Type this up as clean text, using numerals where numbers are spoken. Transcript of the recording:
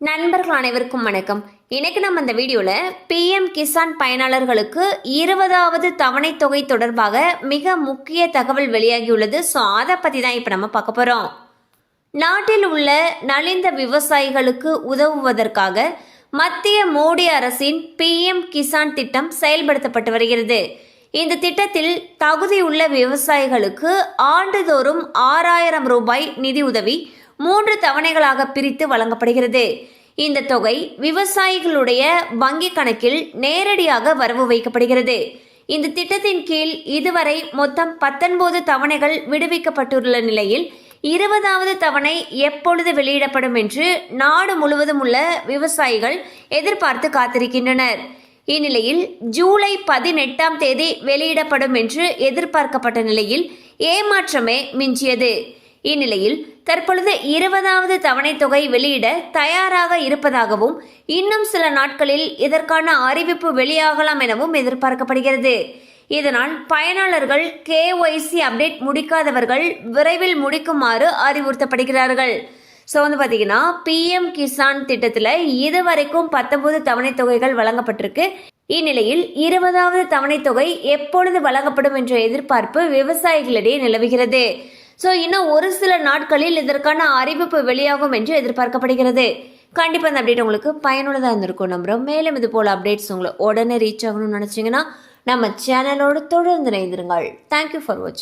நண்பர்கள் அனைவருக்கும் வணக்கம். இன்னைக்கு நம்ம இந்த வீடியோல பிஎம் கிசான் பயனாளர்களுக்கு 20வது தவணை தொகை தொடர்பாக மிக முக்கிய தகவல் வெளியாகியுள்ளது. ஸோ அதை பற்றி தான் இப்போ நம்ம பார்க்க போகிறோம். நாட்டில் உள்ள நலிந்த விவசாயிகளுக்கு உதவுவதற்காக மத்திய மோடி அரசின் பிஎம் கிசான் திட்டம் செயல்படுத்தப்பட்டு வருகிறது. இந்த திட்டத்தில் தகுதியுள்ள விவசாயிகளுக்கு ஆண்டுதோறும் 6000 ரூபாய் நிதியுதவி 3 தவணைகளாக பிரித்து வழங்கப்படுகிறது. இந்த தொகை விவசாயிகளுடைய வங்கி கணக்கில் நேரடியாக வரவு வைக்கப்படுகிறது. இந்த திட்டத்தின் கீழ் இதுவரை மொத்தம் 19 தவணைகள் விடுவிக்கப்பட்டுள்ள நிலையில் 20வது தவணை எப்பொழுது வெளியிடப்படும் என்று நாடு முழுவதும் உள்ள விவசாயிகள் எதிர்பார்த்து காத்திருக்கின்றனர். இந்நிலையில் ஜூலை 18ஆம் தேதி வெளியிடப்படும் என்று எதிர்பார்க்கப்பட்ட நிலையில் ஏமாற்றமே மிஞ்சியது. இந்நிலையில் தற்பொழுது 20வது தவணை தொகை வெளியிட தயாராக இருப்பதாகவும் இன்னும் சில நாட்களில் இதற்கான அறிவிப்பு வெளியாகலாம் எனவும் எதிர்பார்க்கப்படுகிறது. இதனால் பயனாளர்கள் KYC அப்டேட் முடிக்காதவர்கள் விரைவில் முடிக்குமாறு அறிவுறுத்தப்படுகிறார்கள். ஸோ பார்த்தீங்கன்னா பிஎம் கிசான் திட்டத்தில் இதுவரைக்கும் 19 தவணை தொகைகள் வழங்கப்பட்டிருக்கு. இந்நிலையில் 20வது தவணை தொகை எப்பொழுது வழங்கப்படும் என்ற எதிர்பார்ப்பு விவசாயிகளிடையே நிலவுகிறது. ஸோ இன்னும் ஒரு சில நாட்களில் இதற்கான அறிவிப்பு வெளியாகும் என்று எதிர்பார்க்கப்படுகிறது. கண்டிப்பாக இந்த அப்டேட் உங்களுக்கு பயனுள்ளதாக இருந்திருக்கும் நம்புகிறோம். மேலும் இது போல் அப்டேட்ஸ் உங்களை உடனே ரீச் ஆகணும்னு நினச்சிங்கன்னா நம்ம சேனலோடு தொடர்ந்து இணைந்திருங்கள். தேங்க்யூ ஃபார் வாட்சிங்.